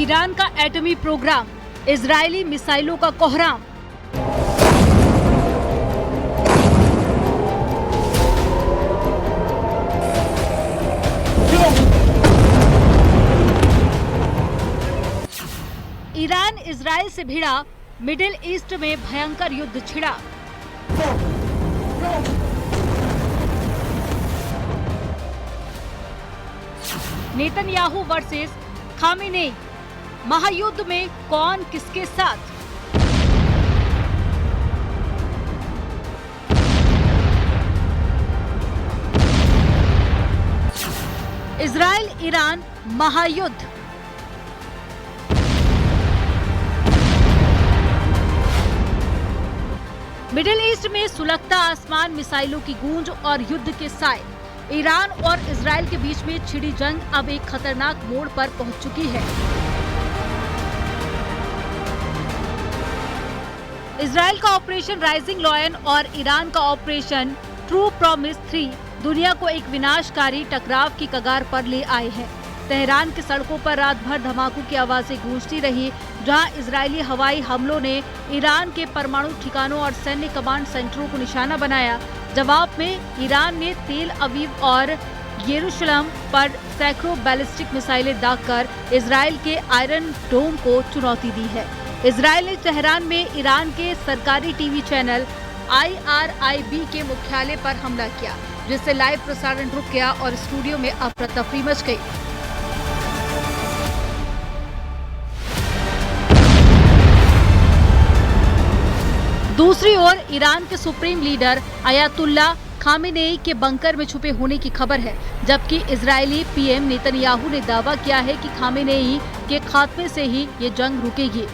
Iran का एटमी programme, Israeli मिसाइलों का कोहराम। ईरान इजराइल से भिड़ा, मिडिल ईस्ट में भयंकर युद्ध छिड़ा। नेतन्याहू वर्सेस खामेनेई, महायुद्ध में कौन किसके साथ? इजराइल ईरान महायुद्ध। मिडिल ईस्ट में सुलगता आसमान, मिसाइलों की गूंज और युद्ध के साए। ईरान और इजराइल के बीच में छिड़ी जंग अब एक खतरनाक मोड़ पर पहुंच चुकी है। इजराइल का ऑपरेशन राइजिंग लायन और ईरान का ऑपरेशन ट्रू प्रॉमिस 3 दुनिया को एक विनाशकारी टकराव की कगार पर ले आए हैं। तेहरान की सड़कों पर रात भर धमाकों की आवाजें गूंजती रही, जहां इजरायली हवाई हमलों ने ईरान के परमाणु ठिकानों और सैन्य कमांड सेंटरों को निशाना बनाया। जवाब में ईरान ने तेल अवीव और यरूशलेम पर सैकड़ों बैलिस्टिक मिसाइलें दागकर इजरायल के आयरन डोम को चुनौती दी है। इजरायल ने तेहरान में ईरान के सरकारी टीवी चैनल IRIB के मुख्यालय पर हमला किया, जिससे लाइव प्रसारण रुक गया और स्टूडियो में अफरा तफरी मच गई। दूसरी ओर ईरान के सुप्रीम लीडर अयातुल्ला खामेनेई के बंकर में छुपे होने की खबर है, जबकि इजरायली PM नेतन्याहू ने दावा किया है कि खामेनेई के खात्मे से ही ये जंग रुकेगी।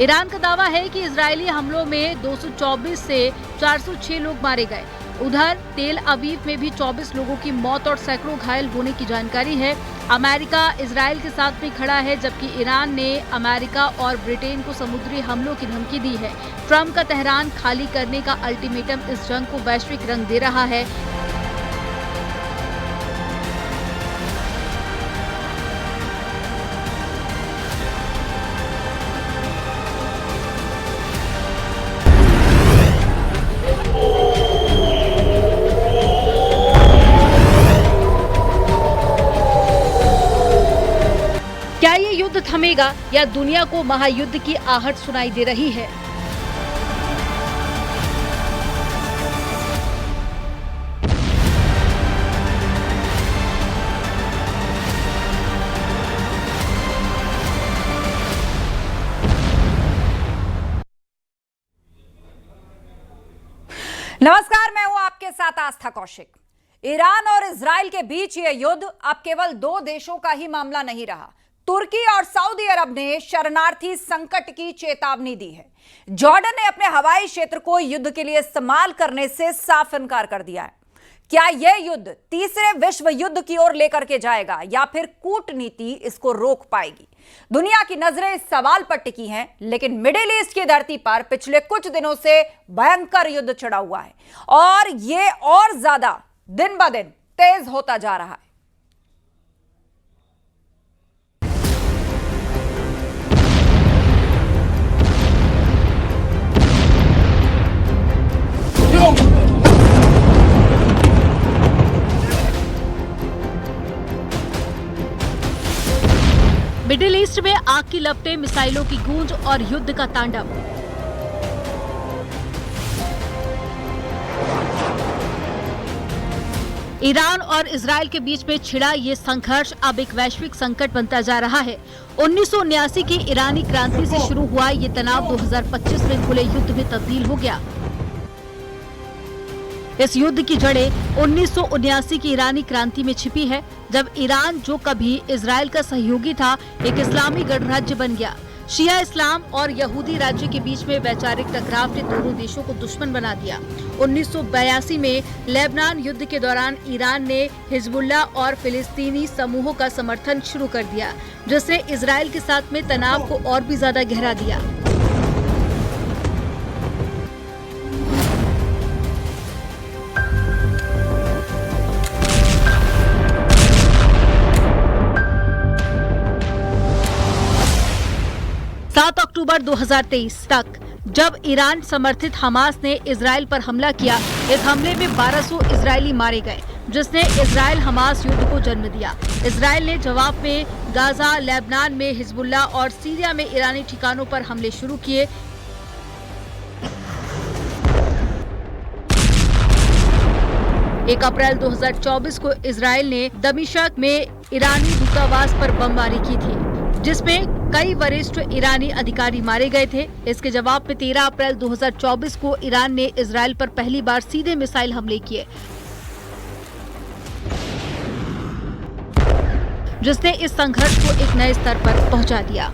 ईरान का दावा है कि इजरायली हमलों में 224 से 406 लोग मारे गए। उधर तेल अवीव में भी 24 लोगों की मौत और सैकड़ों घायल होने की जानकारी है। अमेरिका इजरायल के साथ में खड़ा है, जबकि ईरान ने अमेरिका और ब्रिटेन को समुद्री हमलों की धमकी दी है। ट्रंप का तेहरान खाली करने का अल्टीमेटम इस जंग को वैश्विक रंग दे रहा है। क्या ये युद्ध थमेगा या दुनिया को महायुद्ध की आहट सुनाई दे रही है? नमस्कार, मैं हूं आपके साथ आस्था कौशिक। ईरान और इजराइल के बीच ये युद्ध अब केवल दो देशों का ही मामला नहीं रहा। तुर्की और सऊदी अरब ने शरणार्थी संकट की चेतावनी दी है। जॉर्डन ने अपने हवाई क्षेत्र को युद्ध के लिए इस्तेमाल करने से साफ इनकार कर दिया है। क्या यह युद्ध तीसरे विश्व युद्ध की ओर लेकर के जाएगा या फिर कूटनीति इसको रोक पाएगी? दुनिया की नजरें इस सवाल पर टिकी हैं, लेकिन मिडिल ईस्ट की धरती पर पिछले कुछ दिनों से भयंकर युद्ध छिड़ा हुआ है और ये और ज्यादा दिन ब दिन तेज होता जा रहा है। मिडिल ईस्ट में आग की लपटें, मिसाइलों की गूंज और युद्ध का तांडव। ईरान और इजरायल के बीच में छिड़ा ये संघर्ष अब एक वैश्विक संकट बनता जा रहा है। 1979 की ईरानी क्रांति से शुरू हुआ ये तनाव 2025 में खुले युद्ध में तब्दील हो गया। इस युद्ध की जड़ें 1979 की ईरानी क्रांति में छिपी है, जब ईरान, जो कभी इजरायल का सहयोगी था, एक इस्लामी गणराज्य बन गया। शिया इस्लाम और यहूदी राज्य के बीच में वैचारिक टकराव ने दोनों देशों को दुश्मन बना दिया। 1982 में लेबनान युद्ध के दौरान ईरान ने हिजबुल्ला और फिलिस्तीनी समूहों का समर्थन शुरू कर दिया, जिसने इजरायल के साथ में तनाव को और भी ज्यादा गहरा दिया। 7 अक्टूबर 2023 तक जब ईरान समर्थित हमास ने इजराइल पर हमला किया, इस हमले में 1200 इजरायली मारे गए, जिसने इजराइल हमास युद्ध को जन्म दिया। इजराइल ने जवाब में गाजा, लेबनान में हिजबुल्लाह और सीरिया में ईरानी ठिकानों पर हमले शुरू किए। एक अप्रैल 2024 को इजराइल ने दमिश्क में ईरानी दूतावास पर बमबारी की थी, जिसमें कई वरिष्ठ ईरानी अधिकारी मारे गए थे। इसके जवाब में 13 अप्रैल 2024 को ईरान ने इजराइल पर पहली बार सीधे मिसाइल हमले किए, जिसने इस संघर्ष को एक नए स्तर पर पहुंचा दिया।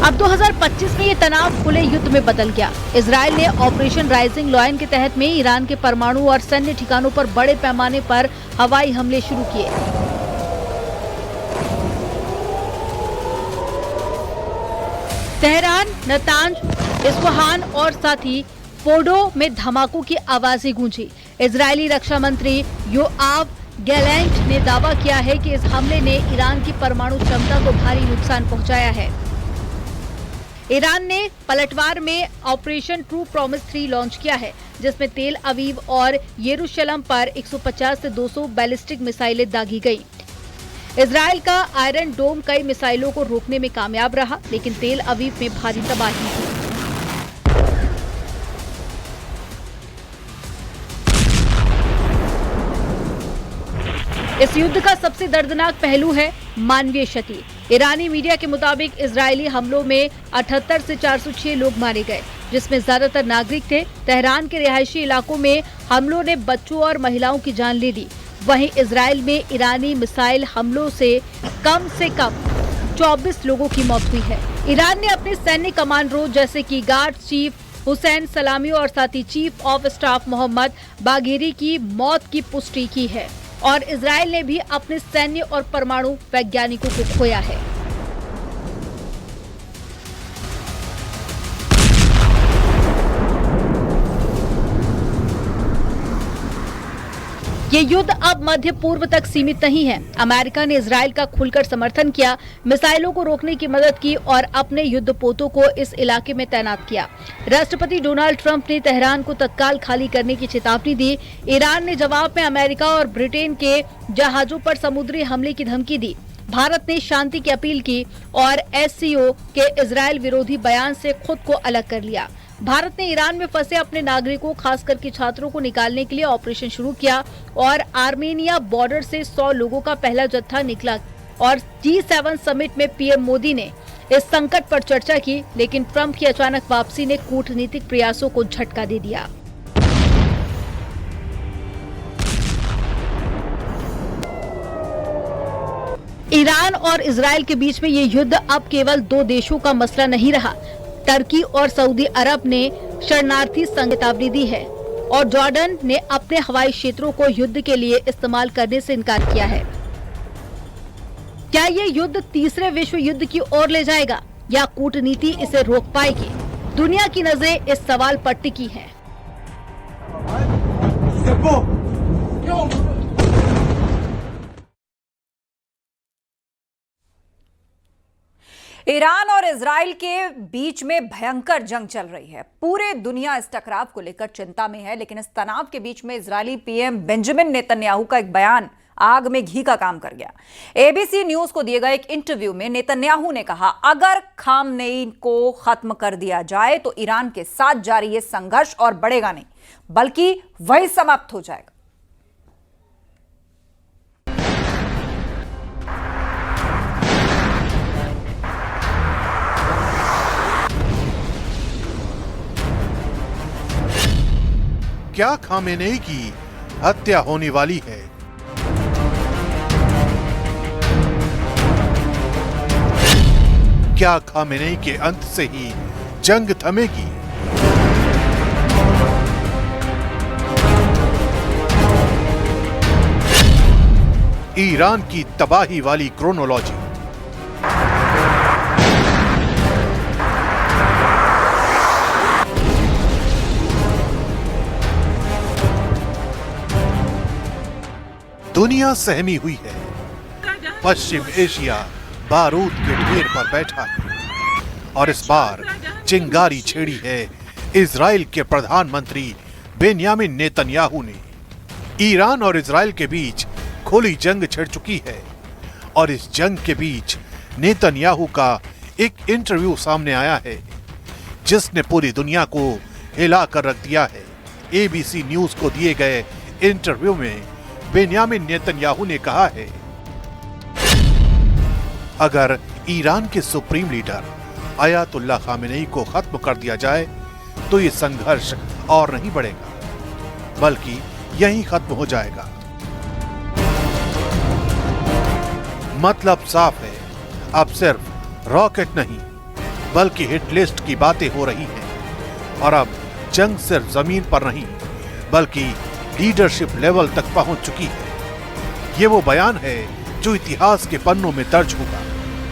अब 2025 में ये तनाव खुले युद्ध में बदल गया। इजराइल ने ऑपरेशन राइजिंग लॉयन के तहत में ईरान के परमाणु और सैन्य ठिकानों पर बड़े पैमाने पर हवाई हमले शुरू किए। तेहरान, नतांज, इस्फहान और साथ ही फोर्डो में धमाकों की आवाजें गूंजी। इजरायली रक्षा मंत्री योआव गैलेंट ने दावा किया है कि इस हमले ने ईरान की परमाणु क्षमता को भारी नुकसान पहुंचाया है। ईरान ने पलटवार में ऑपरेशन ट्रू प्रॉमिस 3 लॉन्च किया है, जिसमें तेल अवीव और यरूशलेम पर 150 से 200 बैलिस्टिक मिसाइलें दागी गईं। इजराइल का आयरन डोम कई मिसाइलों को रोकने में कामयाब रहा, लेकिन तेल अवीव में भारी तबाही हुई। इस युद्ध का सबसे दर्दनाक पहलू है मानवीय क्षति। ईरानी मीडिया के मुताबिक इजरायली हमलों में 78 से 406 लोग मारे गए, जिसमें ज्यादातर नागरिक थे। तेहरान के रिहायशी इलाकों में हमलों ने बच्चों और महिलाओं की जान ले ली। वहीं इजराइल में ईरानी मिसाइल हमलों से कम 24 लोगों की मौत हुई है। ईरान ने अपने सैन्य कमांडरों जैसे कि गार्ड चीफ हुसैन सलामी और साथ ही chief of staff Mohammad Bagheri की मौत की पुष्टि की है, और इजराइल ने भी अपने सैन्य और परमाणु वैज्ञानिकों को खोया है। ये युद्ध अब मध्य पूर्व तक सीमित नहीं है। अमेरिका ने इजराइल का खुलकर समर्थन किया, मिसाइलों को रोकने की मदद की और अपने युद्धपोतों को इस इलाके में तैनात किया। राष्ट्रपति डोनाल्ड ट्रंप ने तेहरान को तत्काल खाली करने की चेतावनी दी। ईरान ने जवाब में अमेरिका और ब्रिटेन के जहाजों पर समुद्री हमले की धमकी दी। भारत ने शांति की अपील की और एससीओ के इजराइल विरोधी बयान से खुद को अलग कर लिया। भारत ने ईरान में फंसे अपने नागरिकों, खास करके छात्रों को निकालने के लिए ऑपरेशन शुरू किया और आर्मेनिया बॉर्डर से 100 लोगों का पहला जत्था निकला। और G7 समिट में पीएम मोदी ने इस संकट पर चर्चा की, लेकिन ट्रंप की अचानक वापसी ने कूटनीतिक प्रयासों को झटका दे दिया। ईरान और इजराइल के बीच में ये युद्ध अब केवल 2 देशों का मसला नहीं रहा। टर्की और सऊदी अरब ने शरणार्थी चेतावनी दी है और जॉर्डन ने अपने हवाई क्षेत्रों को युद्ध के लिए इस्तेमाल करने से इनकार किया है। क्या ये युद्ध तीसरे विश्व युद्ध की ओर ले जाएगा या कूटनीति इसे रोक पाएगी? दुनिया की नजरें इस सवाल पर टिकी हैं। ईरान और इजराइल के बीच में भयंकर जंग चल रही है। पूरे दुनिया इस टकराव को लेकर चिंता में है, लेकिन इस तनाव के बीच में इजरायली पीएम बेंजामिन नेतन्याहू का एक बयान आग में घी का काम कर गया। एबीसी न्यूज को दिए गए एक इंटरव्यू में नेतन्याहू ने कहा, अगर खामनेई को खत्म कर दिया जाए तो ईरान के साथ जारी ये संघर्ष और बढ़ेगा नहीं, बल्कि वही समाप्त हो जाएगा। क्या खामेनेई की हत्या होने वाली है? क्या खामेनेई के अंत से ही जंग थमेगी? ईरान की तबाही वाली क्रोनोलॉजी। दुनिया सहमी हुई है। पश्चिम एशिया बारूद के ढेर पर बैठा है और इस बार चिंगारी छेड़ी है इजराइल के प्रधानमंत्री बेन्यामिन नेतन्याहू ने। ईरान और इजराइल के बीच खुली जंग छिड़ चुकी है और इस जंग के बीच नेतन्याहू का एक इंटरव्यू सामने आया है जिसने पूरी दुनिया को हिला कर रख दिया है। एबीसी न्यूज को दिए गए इंटरव्यू में बेन्यामिन नेतन्याहू ने कहा है, अगर ईरान के सुप्रीम लीडर अयातुल्लाह खामेनेई को खत्म कर दिया जाए तो ये संघर्ष और नहीं बढ़ेगा बल्कि यहीं खत्म हो जाएगा। मतलब साफ है, अब सिर्फ रॉकेट नहीं बल्कि हिट लिस्ट की बातें हो रही हैं और अब जंग सिर्फ जमीन पर नहीं बल्कि लीडरशिप लेवल तक पहुंच चुकी है। ये वो बयान है जो इतिहास के पन्नों में दर्ज होगा,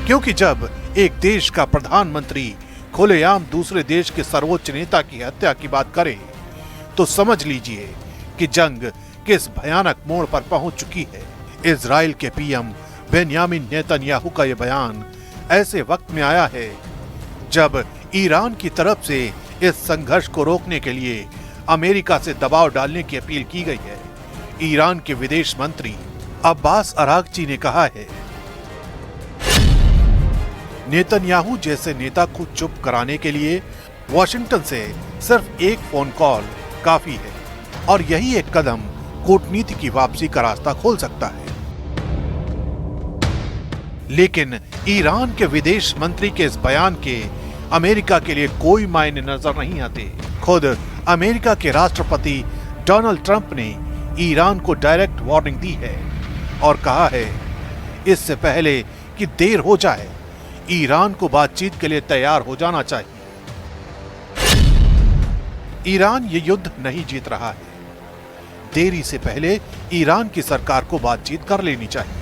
क्योंकि जब एक देश का प्रधानमंत्री खुलेआम दूसरे देश के सर्वोच्च नेता की हत्या की बात करे तो समझ लीजिए कि जंग किस भयानक मोड़ पर पहुंच चुकी है। इजराइल के पीएम बेन्यामिन नेतन्याहू का यह बयान ऐसे वक्त में आया है जब ईरान की तरफ से इस संघर्ष को रोकने के लिए अमेरिका से दबाव डालने की अपील की गई है। ईरान के विदेश मंत्री अब्बास अरागची ने कहा है, नेतन्याहू जैसे नेता को चुप कराने के लिए वॉशिंगटन से सिर्फ एक फोन कॉल काफी है और यही एक कदम कूटनीति की वापसी का रास्ता खोल सकता है। लेकिन ईरान के विदेश मंत्री के इस बयान के अमेरिका के लिए कोई मायने नजर नहीं आते। खुद अमेरिका के राष्ट्रपति डोनाल्ड ट्रंप ने ईरान को डायरेक्ट वार्निंग दी है और कहा है, इससे पहले कि देर हो जाए ईरान को बातचीत के लिए तैयार हो जाना चाहिए। ईरान ये युद्ध नहीं जीत रहा है, देरी से पहले ईरान की सरकार को बातचीत कर लेनी चाहिए।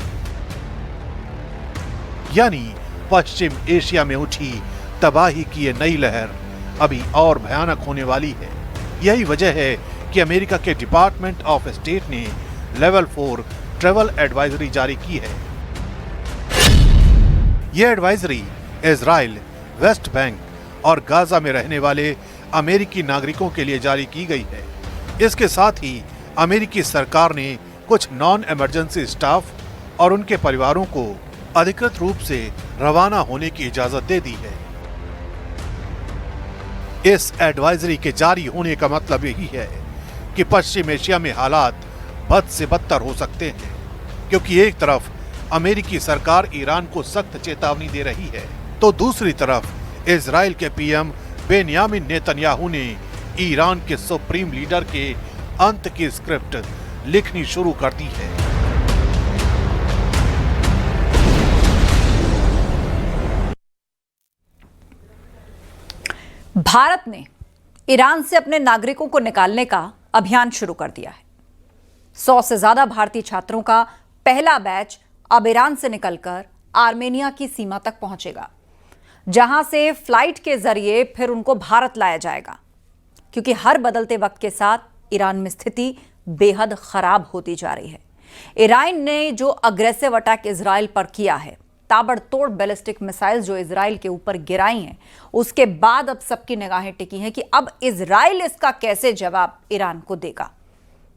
यानी पश्चिम एशिया में उठी तबाही की ये नई लहर अभी और भयानक होने वाली है। यही वजह है कि अमेरिका के डिपार्टमेंट ऑफ स्टेट ने लेवल 4 ट्रैवल एडवाइजरी जारी की है। यह एडवाइजरी इजराइल, वेस्ट बैंक और गाजा में रहने वाले अमेरिकी नागरिकों के लिए जारी की गई है। इसके साथ ही अमेरिकी सरकार ने कुछ नॉन इमरजेंसी स्टाफ और उनके परिवारों को अधिकृत रूप से रवाना होने की इजाजत दे दी है। इस एडवाइजरी के जारी होने का मतलब यही है कि पश्चिम एशिया में हालात बद से बदतर हो सकते हैं, क्योंकि एक तरफ अमेरिकी सरकार ईरान को सख्त चेतावनी दे रही है तो दूसरी तरफ इजराइल के पीएम बेन्यामिन नेतन्याहू ने ईरान के सुप्रीम लीडर के अंत की स्क्रिप्ट लिखनी शुरू कर दी है। भारत ने ईरान से अपने नागरिकों को निकालने का अभियान शुरू कर दिया है। 100 से ज्यादा भारतीय छात्रों का पहला बैच अब ईरान से निकलकर आर्मेनिया की सीमा तक पहुंचेगा, जहां से फ्लाइट के जरिए फिर उनको भारत लाया जाएगा, क्योंकि हर बदलते वक्त के साथ ईरान में स्थिति बेहद खराब होती जा रही है। ईरान ने जो अग्रेसिव अटैक इजराइल पर किया है, ताबड़तोड़ बैलिस्टिक मिसाइल जो इजराइल के ऊपर गिराई हैं, उसके बाद अब सबकी निगाहें टिकी हैं कि अब इजराइल इसका कैसे जवाब ईरान को देगा।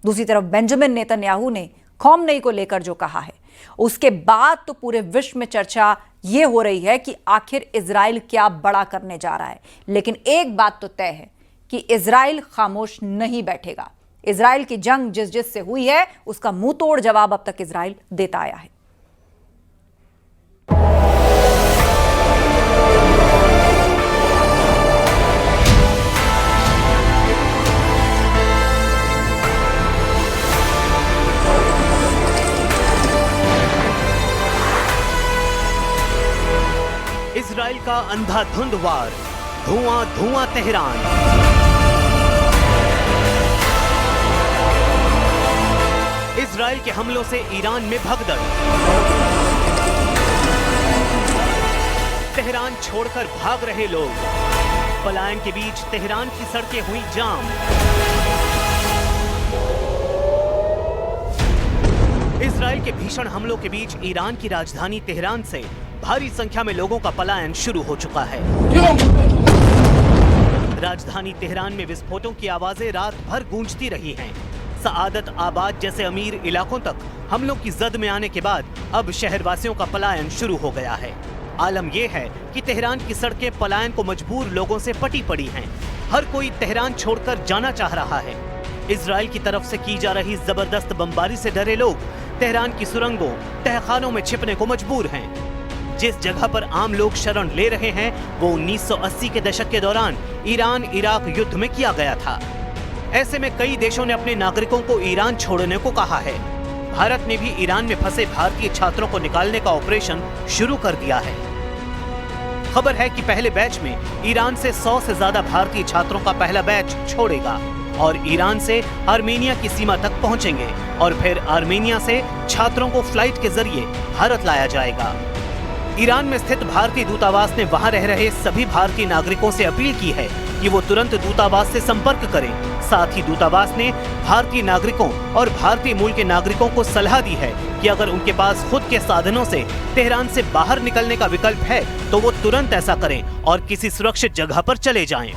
दूसरी तरफ बेंजामिन नेतन्याहू ने खौमनई को लेकर जो कहा है, उसके बाद तो पूरे विश्व में चर्चा यह हो रही है कि आखिर इजराइल क्या बड़ा करने जा रहा है। लेकिन एक बात तो तय है कि इजराइल खामोश नहीं बैठेगा। इजराइल की जंग जिस जिस से हुई है उसका मुंह तोड़ जवाब अब तक इजराइल देता आया है। इजराइल का अंधाधुंध वार, धुआं धुआं तेहरान। इजराइल के हमलों से ईरान में भगदड़। तेहरान छोड़कर भाग रहे लोग, पलायन के बीच तेहरान की सड़कें हुई जाम। इजराइल के भीषण हमलों के बीच ईरान की राजधानी तेहरान से भारी संख्या में लोगों का पलायन शुरू हो चुका है। राजधानी तेहरान में विस्फोटों की आवाजें रात भर गूंजती रही हैं। सआदत आबाद जैसे अमीर इलाकों तक हमलों की जद में आने के बाद अब शहरवासियों का पलायन शुरू हो गया है। आलम यह है कि तेहरान की सड़कें पलायन को मजबूर लोगों से पटी पड़ी हैं। हर कोई तेहरान छोड़कर जाना चाह रहा है। इजराइल की तरफ से की जा रही जबरदस्त बमबारी से डरे लोग तेहरान की सुरंगों, तहखानों में छिपने को मजबूर हैं। जिस जगह पर आम लोग शरण ले रहे हैं वो 1980 के दशक के दौरान ईरान इराक युद्ध में किया गया था। ऐसे में कई देशों ने अपने नागरिकों को ईरान छोड़ने को कहा है। भारत ने भी ईरान में फंसे भारतीय छात्रों को निकालने का ऑपरेशन शुरू कर दिया है। खबर है कि पहले बैच में ईरान से 100 से ज्यादा भारतीय छात्रों का पहला बैच छोड़ेगा और ईरान से आर्मेनिया की सीमा तक पहुंचेंगे और फिर आर्मेनिया से छात्रों को फ्लाइट के जरिए भारत लाया जाएगा। ईरान में स्थित भारतीय दूतावास ने वहां रह रहे सभी भारतीय नागरिकों से अपील की है कि वो तुरंत दूतावास से संपर्क करें। साथ ही दूतावास ने भारतीय नागरिकों और भारतीय मूल के नागरिकों को सलाह दी है कि अगर उनके पास खुद के साधनों से तेहरान से बाहर निकलने का विकल्प है तो वो तुरंत ऐसा करें और किसी सुरक्षित जगह पर चले जाएं।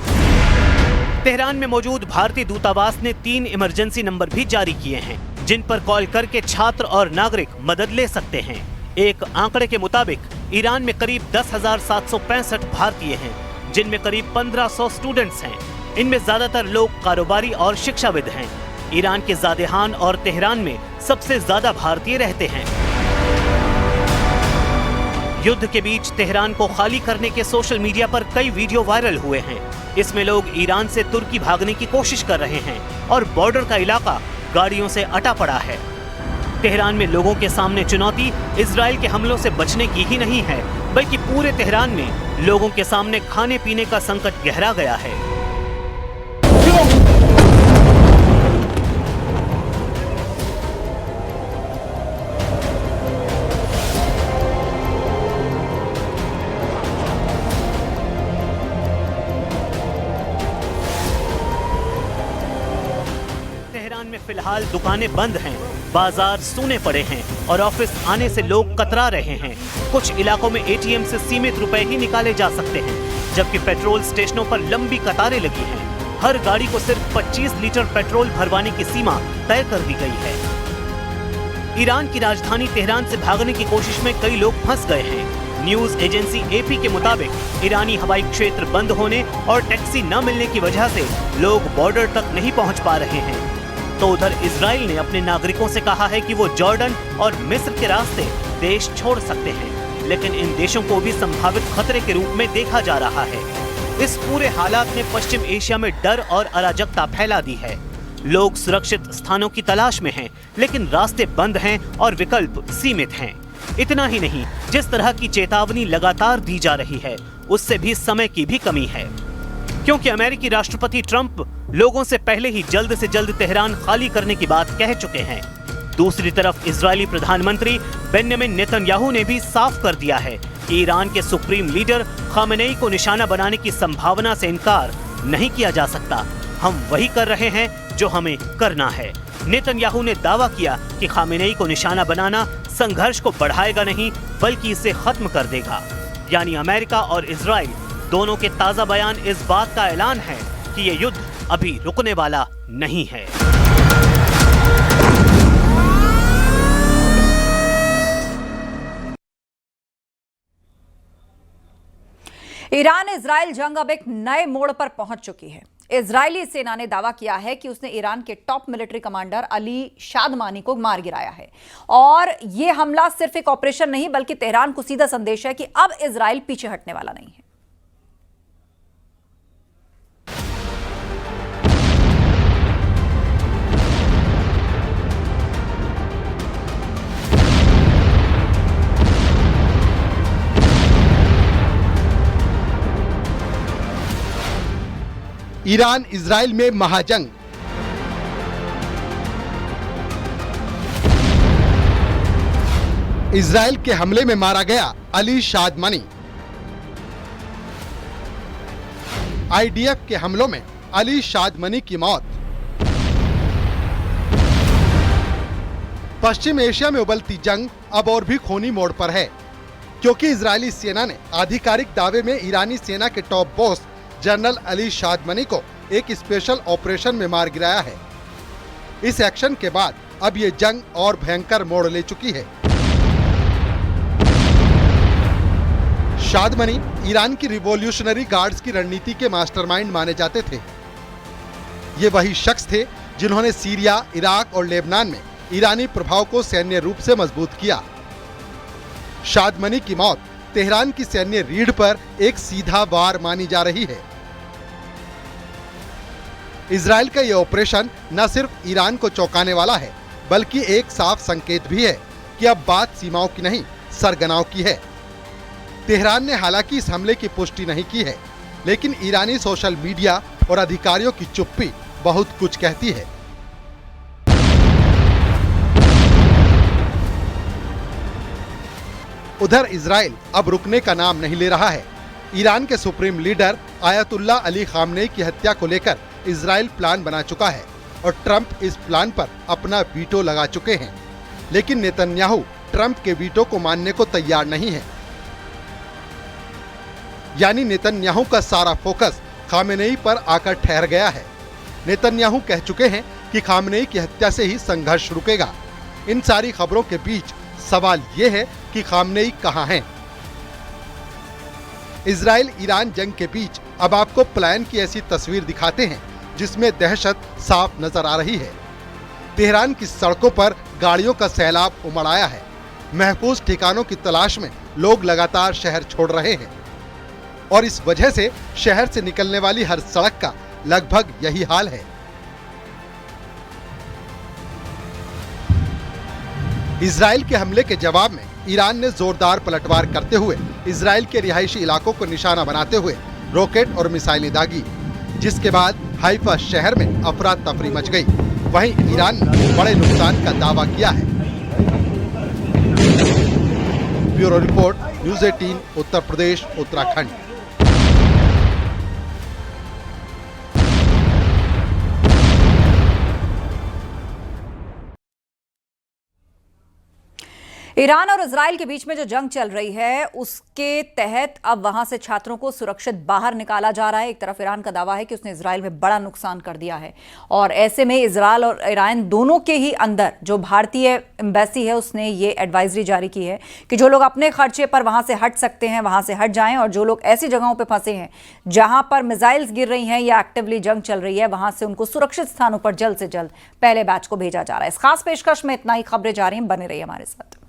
तेहरान में मौजूद भारतीय दूतावास ने 3 इमरजेंसी नंबर भी जारी किए हैं जिन पर कॉल करके छात्र और नागरिक मदद ले सकते हैं। एक आंकड़े के मुताबिक ईरान में करीब 10,765 भारतीय हैं जिनमें करीब 1500 स्टूडेंट्स हैं। इनमें ज्यादातर लोग कारोबारी और शिक्षाविद हैं। ईरान के ज़ादेहान और तेहरान में सबसे ज्यादा भारतीय रहते हैं। युद्ध के बीच तेहरान को खाली करने के सोशल मीडिया पर कई वीडियो वायरल हुए हैं। इसमें लोग ईरान से तुर्की भागने की कोशिश कर रहे हैं और बॉर्डर का इलाका गाड़ियों से अटा पड़ा है। तेहरान में लोगों के सामने चुनौती इजराइल के हमलों से बचने की ही नहीं है बल्कि पूरे तेहरान में लोगों के सामने खाने पीने का संकट गहरा गया है। तेहरान में फिलहाल दुकानें बंद हैं, बाजार सूने पड़े हैं और ऑफिस आने से लोग कतरा रहे हैं। कुछ इलाकों में एटीएम से सीमित रुपए ही निकाले जा सकते हैं, जबकि पेट्रोल स्टेशनों पर लंबी कतारें लगी हैं। हर गाड़ी को सिर्फ 25 लीटर पेट्रोल भरवाने की सीमा तय कर दी गई है। ईरान की राजधानी तेहरान से भागने की कोशिश में कई लोग फंस गए हैं। न्यूज एजेंसी एपी के मुताबिक ईरानी हवाई क्षेत्र बंद होने और टैक्सी न मिलने की वजह से लोग बॉर्डर तक नहीं पहुंच पा रहे हैं। तो उधर इजराइल ने अपने नागरिकों से कहा है कि वो जॉर्डन और मिस्र के रास्ते देश छोड़ सकते हैं, लेकिन इन देशों को भी संभावित खतरे के रूप में देखा जा रहा है। इस पूरे हालात ने पश्चिम एशिया में डर और अराजकता फैला दी है। लोग सुरक्षित स्थानों की तलाश में हैं, लेकिन रास्ते बंद हैं और विकल्प सीमित हैं। इतना ही नहीं, जिस तरह की चेतावनी लगातार दी जा रही है उससे भी समय की भी कमी है, क्योंकि अमेरिकी राष्ट्रपति ट्रंप लोगों से पहले ही जल्द से जल्द तेहरान खाली करने की बात कह चुके हैं। दूसरी तरफ इजरायली प्रधानमंत्री बेंजामिन नेतन्याहू ने भी साफ कर दिया है कि ईरान के सुप्रीम लीडर खामेनेई को निशाना बनाने की संभावना से इनकार नहीं किया जा सकता। हम वही कर रहे हैं जो हमें करना है। नेतन्याहू ने दावा किया कि खामेनेई को निशाना बनाना संघर्ष को बढ़ाएगा नहीं बल्कि इसे खत्म कर देगा। यानी अमेरिका और इजराइल दोनों के ताजा बयान इस बात का ऐलान है कि ये युद्ध अभी रुकने वाला नहीं है। ईरान इजराइल जंग अब एक नए मोड़ पर पहुंच चुकी है। इजरायली सेना ने दावा किया है कि उसने ईरान के टॉप मिलिट्री कमांडर अली शादमानी को मार गिराया है और यह हमला सिर्फ एक ऑपरेशन नहीं बल्कि तेहरान को सीधा संदेश है कि अब इजराइल पीछे हटने वाला नहीं है। ईरान इजराइल में महाजंग। इजराइल के हमले में मारा गया अली शादमानी। आईडीएफ के हमलों में अली शादमानी की मौत। पश्चिम एशिया में उबलती जंग अब और भी खूनी मोड़ पर है, क्योंकि इजरायली सेना ने आधिकारिक दावे में ईरानी सेना के टॉप बॉस जनरल अली शादमनी को एक स्पेशल ऑपरेशन में मार गिराया है। इस एक्शन के बाद अब ये जंग और भयंकर मोड़ ले चुकी है। शादमनी ईरान की रिवॉल्यूशनरी गार्ड्स की रणनीति के मास्टरमाइंड माने जाते थे। ये वही शख्स थे जिन्होंने सीरिया, इराक और लेबनान में ईरानी प्रभाव को सैन्य रूप से मजबूत किया। शादमनी की मौत तेहरान की सैन्य रीढ़ पर एक सीधा वार मानी जा रही है। इजरायल का यह ऑपरेशन न सिर्फ ईरान को चौंकाने वाला है, बल्कि एक साफ संकेत भी है कि अब बात सीमाओं की नहीं, सरगनाओं की है। तेहरान ने हालांकि इस हमले की पुष्टि नहीं की है, लेकिन ईरानी सोशल मीडिया और अधिकारियों की चुप्पी बहुत कुछ कहती है। उधर इजराइल अब रुकने का नाम नहीं ले रहा है। ईरान के supreme leader ayatollah Ali Khamenei की हत्या को लेकर इजराइल प्लान बना चुका है और ट्रंप इस प्लान पर अपना वीटो लगा चुके हैं। लेकिन नेतन्याहू ट्रंप के वीटो को मानने को तैयार नहीं है। यानी नेतन्याहू का सारा फोकस खामेनेई पर आकर ठहर गया है। नेतन्याहू कह चुके हैं कि खामेनेई की हत्या से ही संघर्ष रुकेगा। इन सारी खबरों के बीच सवाल ये है कि खामेनेई कहां हैं? इजराइल ईरान जंग के बीच अब आपको पलायन की ऐसी तस्वीर दिखाते हैं जिसमें दहशत साफ नजर आ रही है। तेहरान की सड़कों पर गाड़ियों का सैलाब उमड़ आया है। महफूज ठिकानों की तलाश में लोग लगातार शहर छोड़ रहे हैं और इस वजह से शहर से निकलने वाली हर सड़क का लगभग यही हाल है। इजराइल के हमले के जवाब में ईरान ने जोरदार पलटवार करते हुए इजराइल के रिहायशी इलाकों को निशाना बनाते हुए रॉकेट और मिसाइलें दागी, जिसके बाद हाइफा शहर में अफरा तफरी मच गई। वहीं ईरान ने बड़े नुकसान का दावा किया है। Bureau report, news 18, Uttar Pradesh, Uttarakhand. Iran और इजराइल के बीच में जो जंग चल रही है उसके तहत अब वहां से छात्रों को सुरक्षित बाहर निकाला जा रहा है। एक तरफ ईरान का दावा है कि उसने इजराइल में बड़ा नुकसान कर दिया है और ऐसे में इजराइल और ईरान दोनों के ही अंदर जो भारतीय एम्बेसी है उसने ये एडवाइजरी जारी की है कि जो लोग अपने खर्चे पर वहां से हट सकते हैं वहां से हट जाएं और जो लोग ऐसी जगहों पर फंसे हैं जहां पर मिसाइल्स गिर रही हैं या एक्टिवली जंग चल रही है वहां से उनको सुरक्षित स्थानों पर जल्द से जल्द पहले बैच को भेजा जा रहा है। इस खास पेशकश में इतना ही। खबरें जा रही हैं, बने रहिए हमारे साथ।